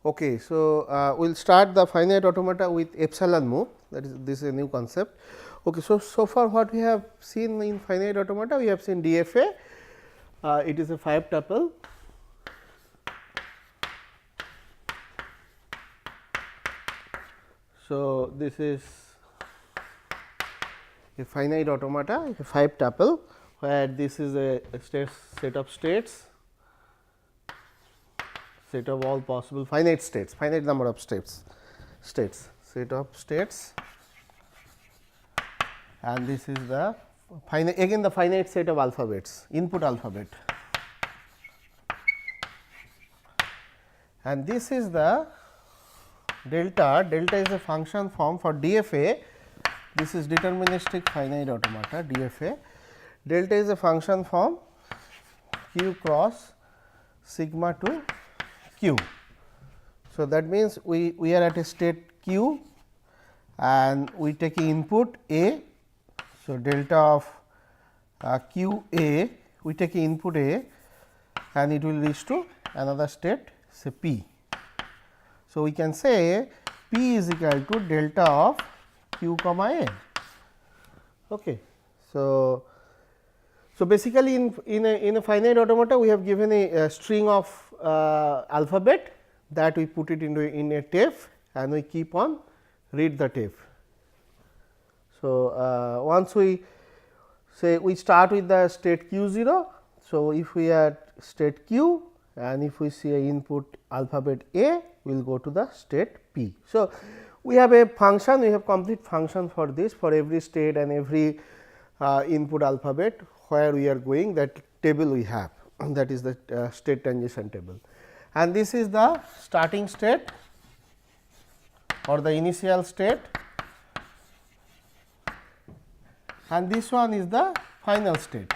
Okay, so we will start the finite automata with epsilon move, that is this is a new concept. Okay, so far what we have seen in finite automata, we have seen DFA, it is a 5 tuple. So, this is a finite automata, a 5 tuple, where this is a set of states, set of all possible finite states, finite number of states, set of states, and this is the finite, again the finite set of alphabets, input alphabet, and this is the delta. Delta is a function form for DFA. This is deterministic finite automata DFA. Delta is a function form q cross sigma to q. So, that means we are at a state q and we take input a. So, delta of q a, we take input a and it will reach to another state, say p. So, we can say p is equal to delta of q comma a. Okay. So, basically in a finite automata we have given a string of alphabet that we put it into in a tape and we keep on read the tape. So, once we say we start with the state q 0. So, if we are state q and if we see a input alphabet a, we will go to the state p. So, we have a function, we have complete function for this, for every state and every input alphabet where we are going, that table we have, that is the state transition table. And this is the starting state or the initial state, and this one is the final state,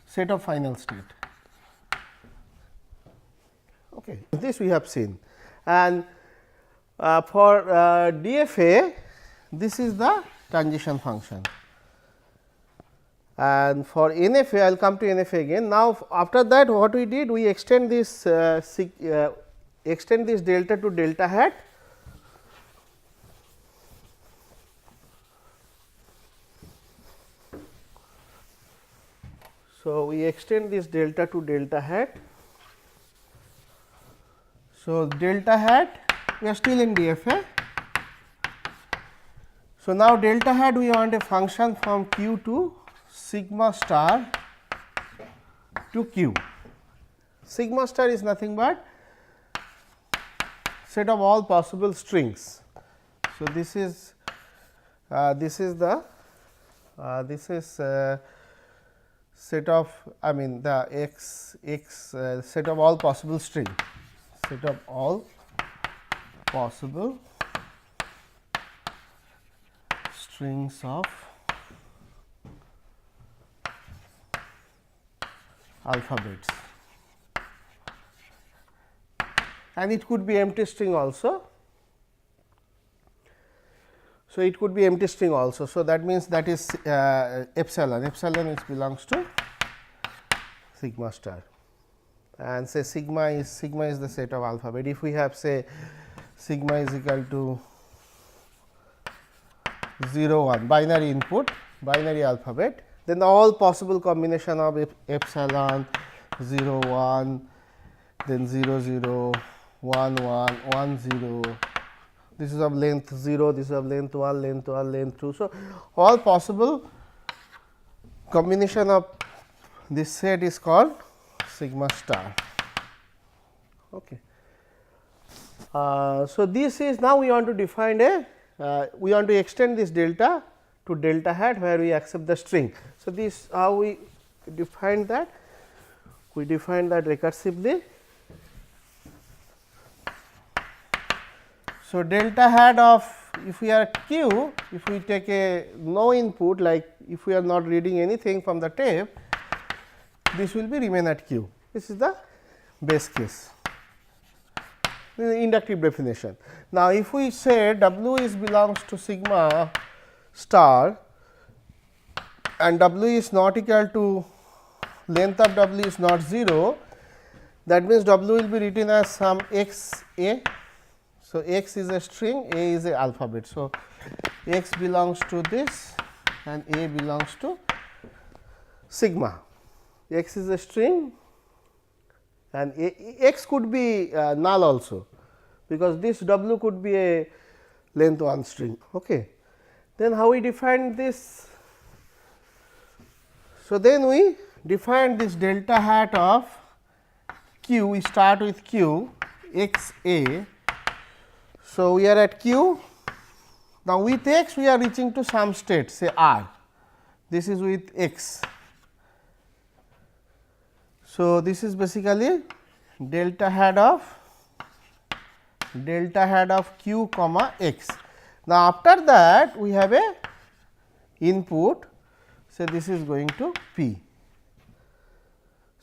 set of final state. Okay. This we have seen, and for DFA, this is the transition function, and for NFA, I will come to NFA again. Now, after that what we did, we extend this delta to delta hat. So, we extend this delta to delta hat. So, delta hat, we are still in DFA. So, now delta hat we want a function from q to sigma star to q. Sigma star is nothing but set of all possible strings. So, this is the set of, I mean the x set of all possible string, set of all possible strings of alphabets, and it could be empty string also. So, it could be empty string also. So, that means that is epsilon, which belongs to sigma star, and say sigma is the set of alphabet. If we have say sigma is equal to 0 1 binary input, binary alphabet, then the all possible combination of epsilon 0 1, then 0 0 1 1 1 0, this is of length 0, this is of length 1, length 1, length 2. So, all possible combination of this set is called sigma star. Okay. So, this is now we want to define we want to extend this delta to delta hat where we accept the string. So, this how we define that? We define that recursively. So, delta hat of, if we are q, if we take a no input, like if we are not reading anything from the tape, this will be remain at q. This is the base case, this is the inductive definition. Now, if we say w is belongs to sigma star and w is not equal to, length of w is not 0, that means w will be written as some x a So, x is a string, a is a alphabet. So, x belongs to this and a belongs to sigma. X is a string and x could be null also, because this w could be a length 1 string. Okay. Then how we define this? So, then we define this delta hat of q, we start with q x a. So, we are at q. Now, with x we are reaching to some state, say r, this is with x. So, this is basically delta hat of q comma x. Now, after that we have a input, so this is going to p.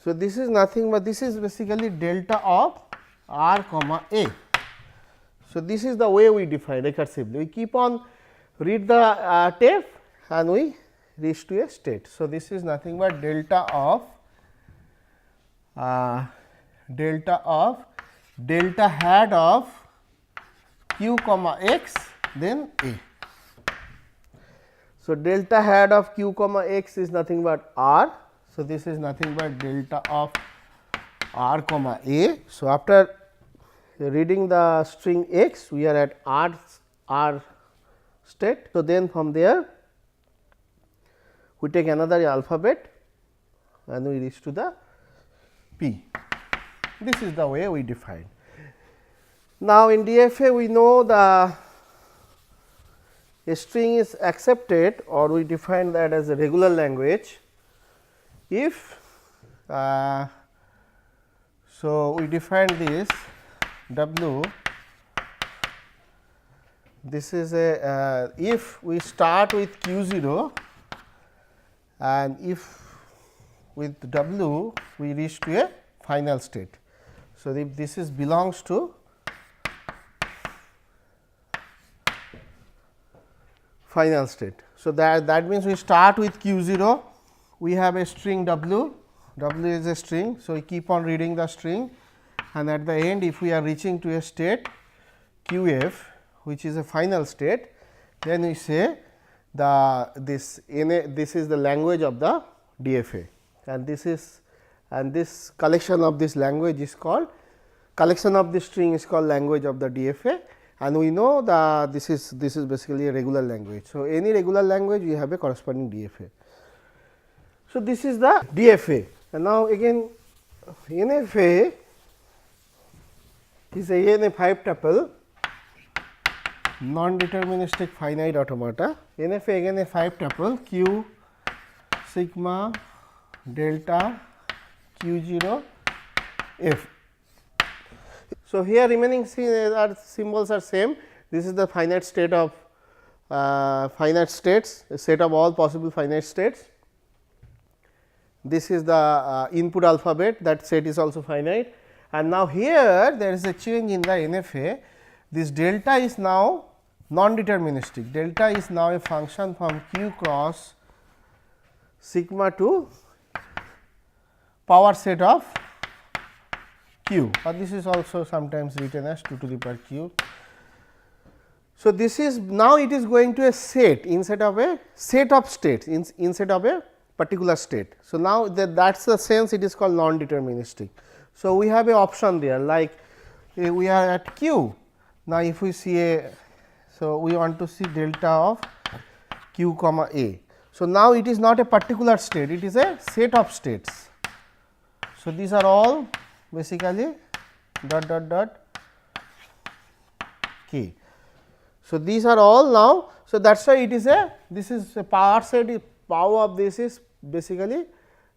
So, this is nothing but this is basically delta of r comma a. So, this is the way we define recursively. We keep on read the tape and we reach to a state. So, this is nothing but delta of delta hat of q comma x then a. So, delta hat of q comma x is nothing but r. So, this is nothing but delta of r comma a. So, after reading the string x, we are at r state. So, then from there we take another alphabet and we reach to the p. This is the way we define. Now, in DFA we know the a string is accepted, or we define that as a regular language if so we define this w, this is a if we start with q 0 and if with w we reach to a final state. So, if this is belongs to final state. So, that means we start with q 0, we have a string w, w is a string. So, we keep on reading the string and at the end if we are reaching to a state q f, which is a final state, then we say this is the language of the DFA, and this collection of this language is called collection of this string is called language of the DFA, and we know that this is basically a regular language. So, any regular language we have a corresponding DFA. So, this is the DFA, and now again NFA is a N5 tuple non-deterministic finite automata. NFA again a 5 tuple q sigma delta q 0 f. So, here remaining symbols are same. This is the finite state of finite states, a set of all possible finite states. This is the input alphabet, that set is also finite, and now here there is a change in the NFA. This delta is now non-deterministic, delta is now a function from q cross sigma to power set of q, or this is also sometimes written as 2 to the power q. So, this is now it is going to a set instead of a set of states instead of a particular state. So, now that is the sense it is called non-deterministic. So, we have a option there, like we are at q. Now, if we see a, so we want to see delta of q comma a. So, now it is not a particular state, it is a set of states. So, these are all basically dot dot dot k. So, these are all now. So, that is why it is a, this is a power set, power of this is basically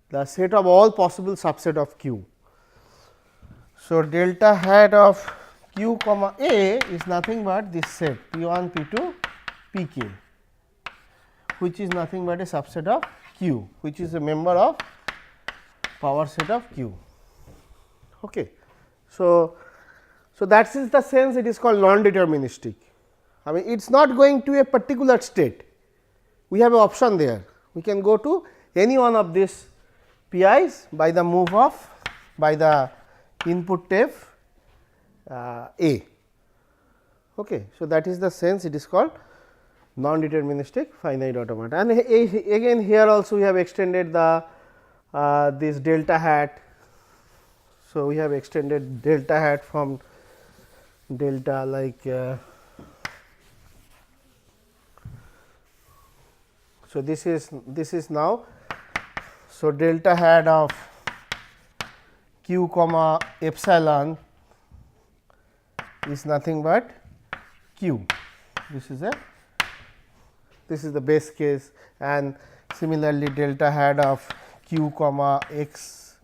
the set of all possible subset of q. So, delta hat of q comma a is nothing but this set p 1 p 2 p k, which is nothing but a subset of q, which is a member of power set of q. Okay. So, that is the sense it is called non-deterministic. I mean, it is not going to a particular state, we have an option there, we can go to any one of these PIs by the move of by the input tape a. Okay. So, that is the sense it is called non-deterministic finite automata, and again here also we have extended the this delta hat. So, we have extended delta hat from delta like so this is now. So, delta hat of q comma epsilon is nothing but q. This is the base case, and similarly delta hat of q comma x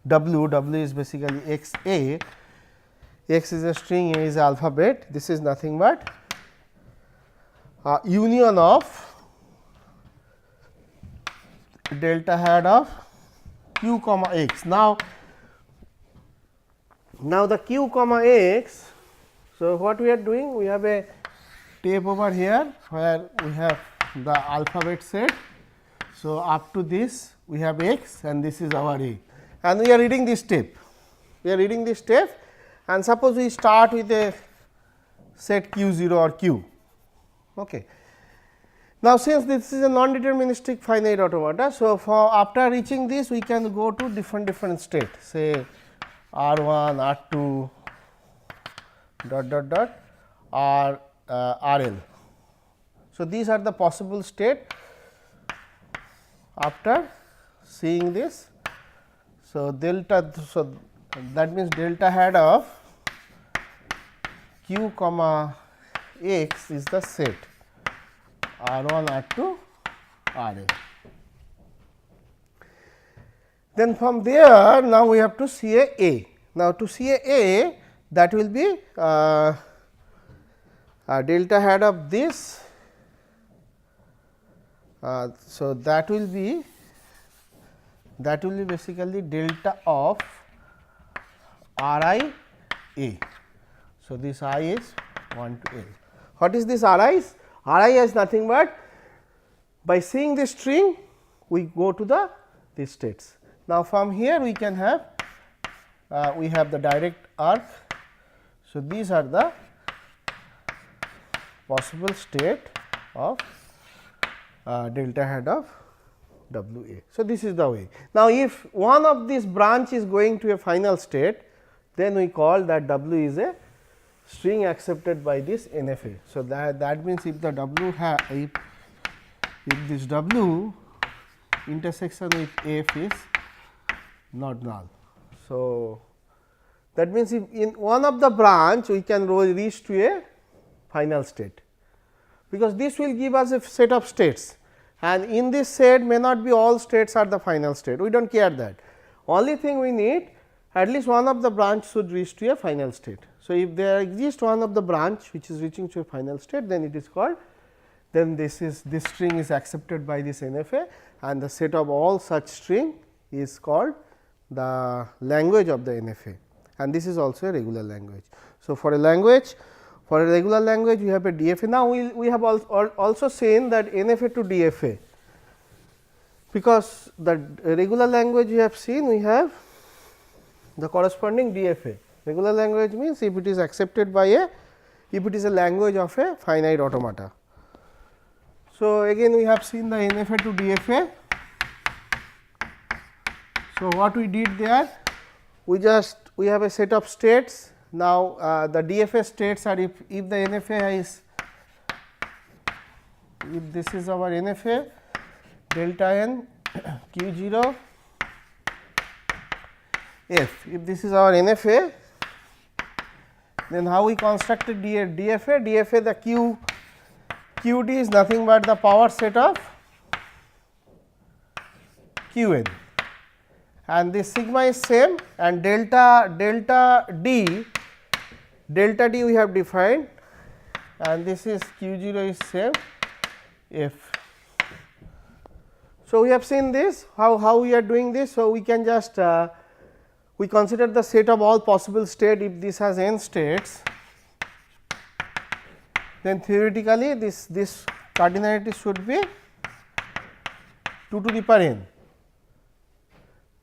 w is basically x a. X is a string, a is alphabet. This is nothing but union of delta hat of q comma x. Now the q comma x. So, what we are doing? We have a tape over here where we have the alphabet set. So, up to this we have x and this is our a, and we are reading this tape. And suppose we start with a set q 0 or q. Okay. Now, since this is a non-deterministic finite automata, so for after reaching this we can go to different state, say R 1, R 2 or R L. So, these are the possible state after seeing this. So, that means delta hat of q comma x is the set R 1, R 2, R L. Then from there now we have to see a. Now, to see a that will be delta hat of this. So, that will be basically delta of R I a. So, this I is 1 to L. What is this R I? R I is nothing but by seeing this string we go to these states. Now, from here we can have we have the direct arc. So, these are the possible state of delta hat of W A. So, this is the way. Now, if one of these branch is going to a final state, then we call that W is a string accepted by this NFA. So, that means if the W if this W intersection with F is not null. So, that means if in one of the branch we can reach to a final state, because this will give us a set of states, and in this set may not be all states are the final state. We do not care that. Only thing we need, at least one of the branch should reach to a final state. So, if there exists one of the branch which is reaching to a final state, then it is called, then this string is accepted by this NFA, and the set of all such string is called the language of the NFA, and this is also a regular language. So, for a regular language we have a DFA. Now, we have also seen that NFA to DFA, because the regular language we have seen, we have the corresponding DFA. Regular language means if it is accepted by if it is a language of a finite automata. So, again we have seen the NFA to DFA. So, what we did there, we have a set of states. Now, the DFA states are if the NFA is, if this is our NFA delta n q 0 f, if this is our NFA, then how we constructed DFA? DFA, the QD is nothing but the power set of Qn, and this sigma is same, and delta D we have defined, and this is Q0 is same F. So, we have seen this how we are doing this. So, we can just we consider the set of all possible state. If this has n states, then theoretically this cardinality should be 2 to the power n,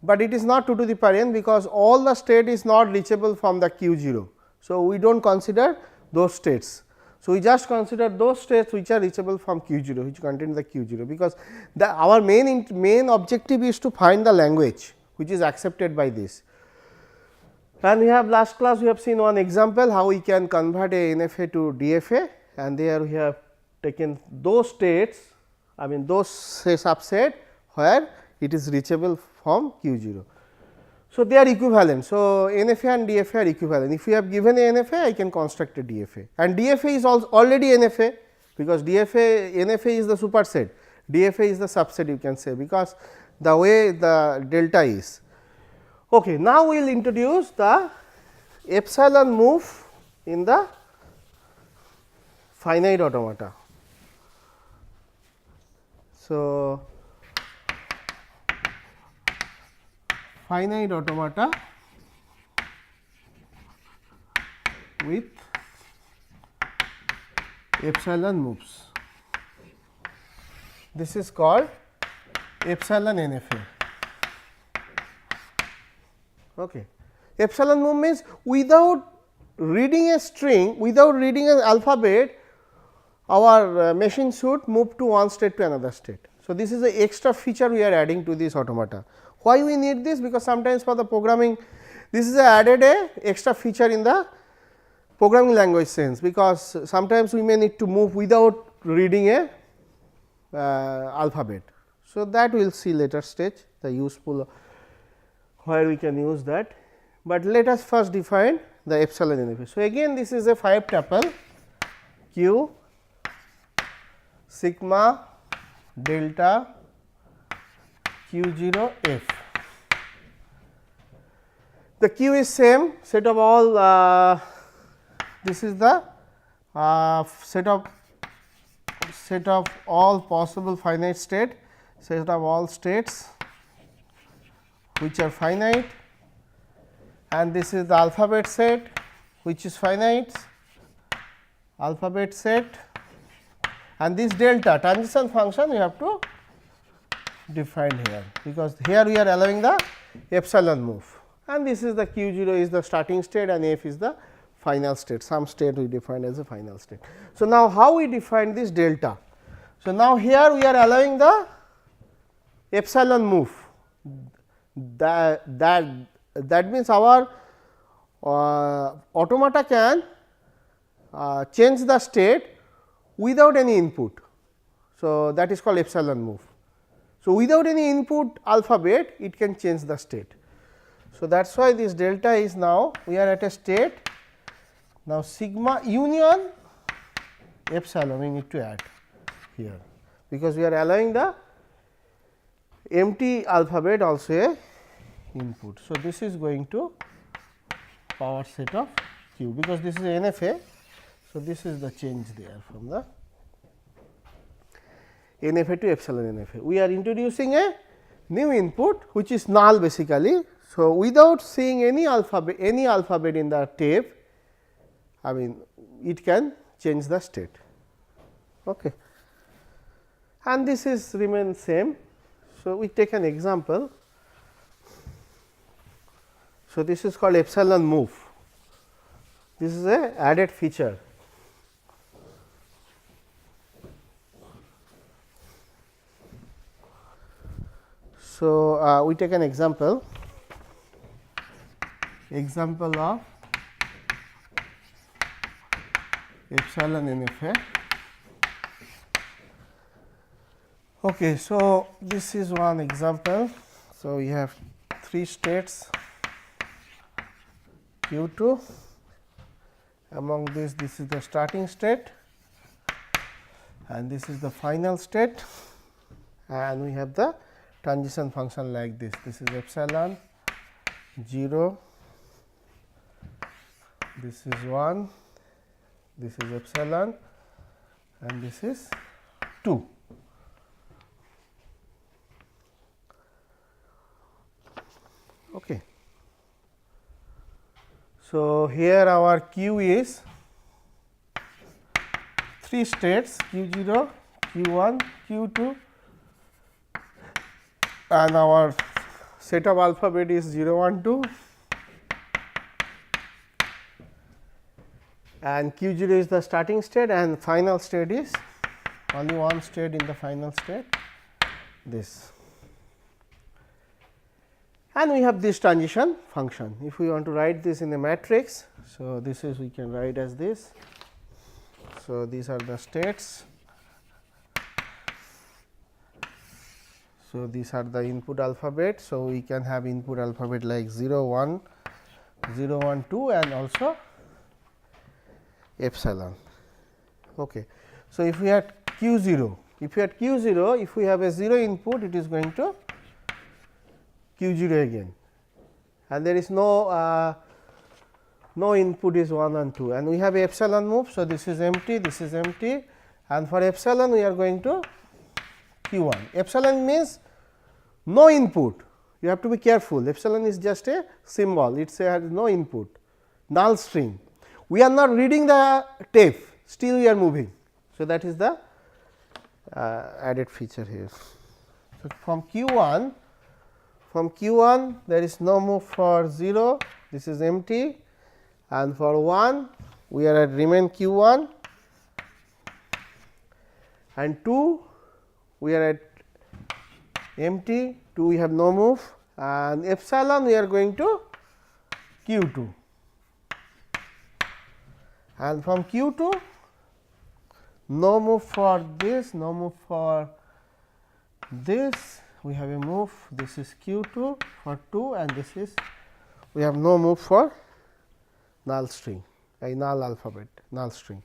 but it is not 2 to the power n, because all the state is not reachable from the q 0. So, we do not consider, those states. So, we just consider those states which are reachable from Q 0, which contain the Q 0, because our main objective is to find the language which is accepted by this. And we have last class we have seen one example how we can convert a NFA to DFA, and there we have taken those states, I mean those subset where it is reachable from Q 0. So, they are equivalent. So, NFA and DFA are equivalent. If you have given a NFA, I can construct a DFA, and DFA is also already NFA, because NFA is the superset, DFA is the subset you can say, because the way the delta is. Okay, now, we will introduce the epsilon move in the finite automata. So, finite automata with epsilon moves. This is called epsilon NFA. Okay. Epsilon move means without reading a string, without reading an alphabet, our machine should move to one state to another state. So, this is the extra feature we are adding to this automata. Why we need this? Because sometimes for the programming, this is added a extra feature in the programming language sense, because sometimes we may need to move without reading a alphabet. So, that we will see later stage the useful where we can use that, but let us first define the epsilon NFA. So, again this is a 5 tuple Q sigma delta Q 0 F. The Q is same set of all this is the set of all possible finite state, set of all states which are finite, and this is the alphabet set which is finite, alphabet set, and this delta transition function we have to define here, because here we are allowing the epsilon move, and this is the Q 0 is the starting state and F is the final state, some state we defined as a final state. So, now how we define this delta? So, now here we are allowing the epsilon move, that means our automata can change the state without any input. So, that is called epsilon move. So, without any input alphabet it can change the state. So, that is why this delta is now we are at a state now sigma union epsilon we need to add here, because we are allowing the empty alphabet also a input. So, this is going to power set of Q, because this is NFA. So, this is the change there from the NFA to epsilon NFA. We are introducing a new input which is null basically. So, without seeing any alphabet in the tape, I mean it can change the state. Okay. And this is remain same. So, we take an example. So, this is called epsilon move. This is a added feature. So, we take an example of epsilon NFA. Okay, so this is one example. So, we have 3 states Q 2, among this is the starting state and this is the final state, and we have the transition function like this. This is epsilon 0, this is 1, this is epsilon and this is 2. Okay. So, here our Q is 3 states Q 0, Q 1, Q 2, and our set of alphabet is 0, 1, 2. and q 0 is the starting state and final state is only one state in the final state, this. And we have this transition function. If we want to write this in a matrix, so this is we can write as this. So, these are the states. So, these are the input alphabet. So, we can have input alphabet like 0 1, 0 1 2 and also epsilon. Okay. So, if we had q 0, if we have a 0 input, it is going to q 0 again, and there is no input is 1 and 2, and we have a epsilon move. So, this is empty, and for epsilon we are going to q 1. Epsilon means no input, you have to be careful. Epsilon is just a symbol, it has no input, null string. We are not reading the tape, still we are moving. So, that is the added feature here. So, from q 1 there is no move for 0, this is empty, and for 1 we are at remain q 1, and 2 we are at empty, 2 we have no move, and epsilon we are going to q 2, and from q 2 no move for this, no move for this, we have a move, this is q 2 for 2, and this is we have no move for null string, a null alphabet, null string.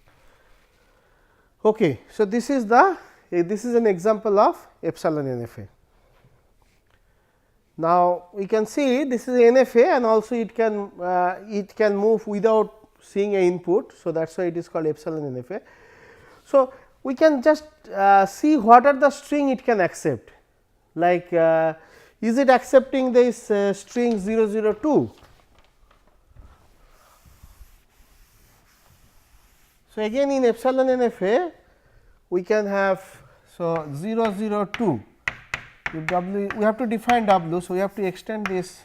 Okay. So, this is an example of epsilon NFA. Now, we can see this is NFA and also it can move without seeing a input. So, that is why it is called epsilon NFA. So, we can just see what are the string it can accept, like is it accepting this string 002. So, again in epsilon NFA we can have, so 002, if w, we have to define w. So, we have to extend this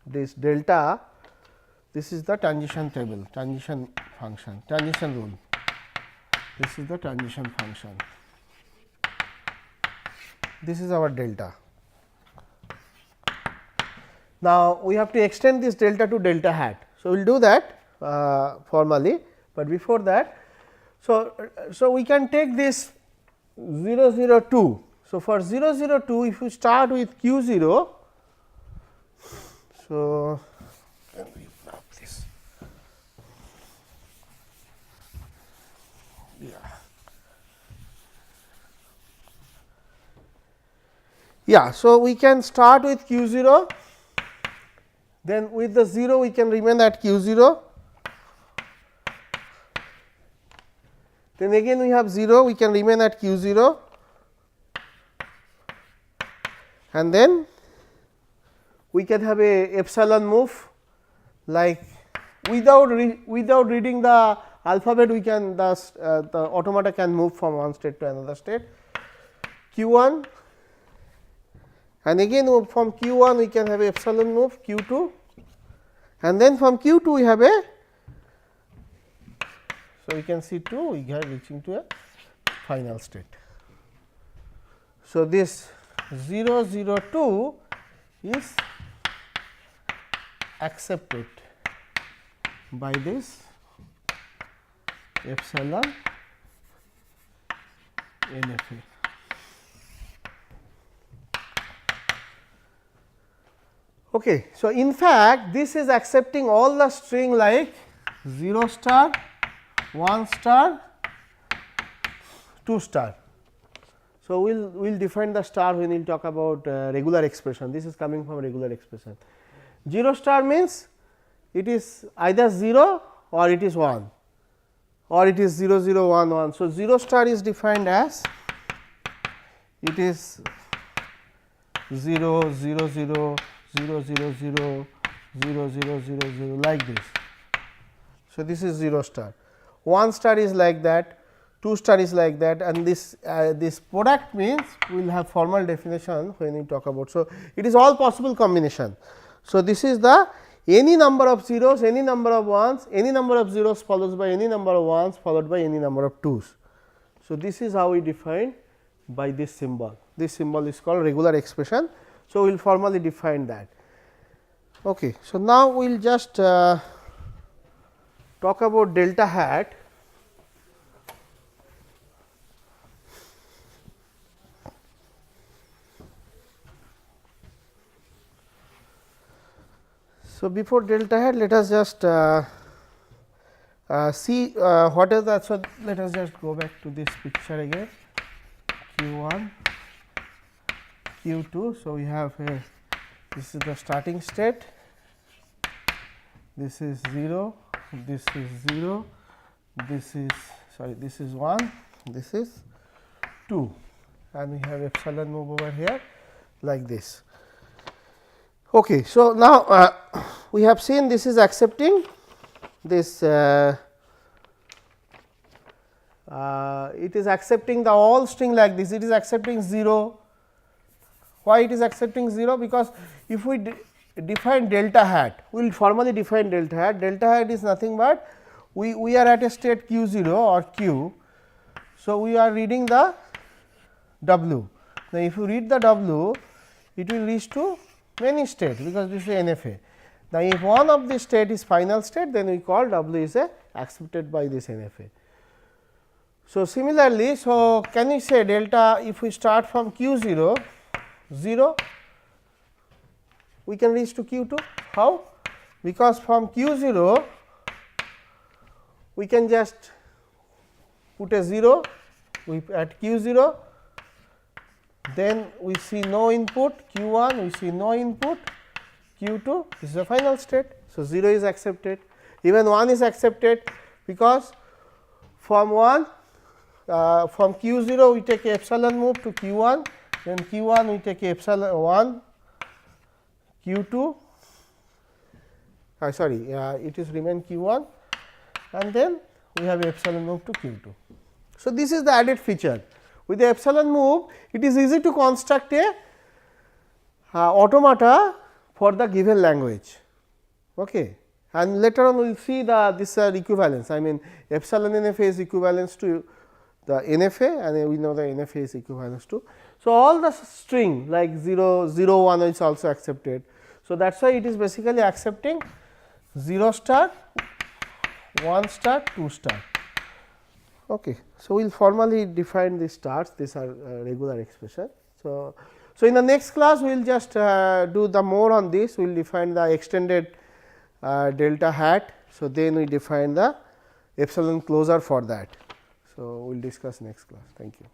this delta, this is the transition table, transition function, transition rule, this is the transition function, this is our delta. Now, we have to extend this delta to delta hat. So, we will do that formally, but before that, so we can take this 002. So, for 002 if you start with q 0, so can we grab this? Yeah, so we can start with q 0, then with the 0 we can remain at q 0, then again we have 0, we can remain at q 0, and then we can have a epsilon move, like without reading the alphabet, we can the automata can move from one state to another state, q 1, and again from q 1 we can have a epsilon move q 2, and then from q 2 we have a, so we can see 2, we are reaching to a final state. So, this 002 is accepted by this epsilon NFA. Okay. So, in fact, this is accepting all the string like 0 star, 1 star, 2 star. So, we will define the star when we will talk about regular expression. This is coming from regular expression. 0 star means it is either 0 or it is 1 or it is 0 0 1 1. So, 0 star is defined as it is 0 0 0 0 0 0 0 0 0 0 like this. So, this is 0 star, 1 star is like that, 2 star is like that, and this product means we will have formal definition when we talk about. So, it is all possible combination. So, this is the any number of zeros, any number of ones, any number of zeros followed by any number of ones followed by any number of twos. So, this is how we define by this symbol. This symbol is called regular expression. So, we will formally define that. Okay. So, now we will just talk about delta hat. So, before delta hat, let us just see what is that. So, let us just go back to this picture again, q 1, q 2. So, we have here, this is the starting state, this is 0, this is 0, this is this is 1, this is 2, and we have epsilon move over here like this. Okay. So, now we have seen this is accepting this it is accepting the all string like this, it is accepting 0. Why it is accepting 0? Because if we define delta hat, we will formally define delta hat. Delta hat is nothing but we are at a state q 0 or q. So, we are reading the w. Now, if you read the w, it will reach to many states, because this is NFA. Now, if one of the state is final state, then we call w is accepted by this NFA. So, similarly, so can we say delta, if we start from q 0, 0, we can reach to q 2. How? Because from q 0 we can just put a 0 at q 0, then we see no input, q 1 we see no input, q 2 this is the final state. So, 0 is accepted, even 1 is accepted, because from 1 from q 0 we take a epsilon move to q 1, then q 1 we take a epsilon 1, q 2 it is remain q 1, and then we have epsilon move to q 2. So, this is the added feature. With the epsilon move, it is easy to construct a automata for the given language. Okay. And later on we will see the this equivalence. I mean, epsilon NFA is equivalence to the NFA, and we know the NFA is equivalence to. So, all the string like 0, 0, 1 is also accepted. So, that is why it is basically accepting 0 star, 1 star, 2 star. Okay. So, we will formally define the stars, these are regular expression. So, in the next class we will just do the more on this, we will define the extended delta hat. So, then we define the epsilon closure for that. So, we will discuss next class. Thank you.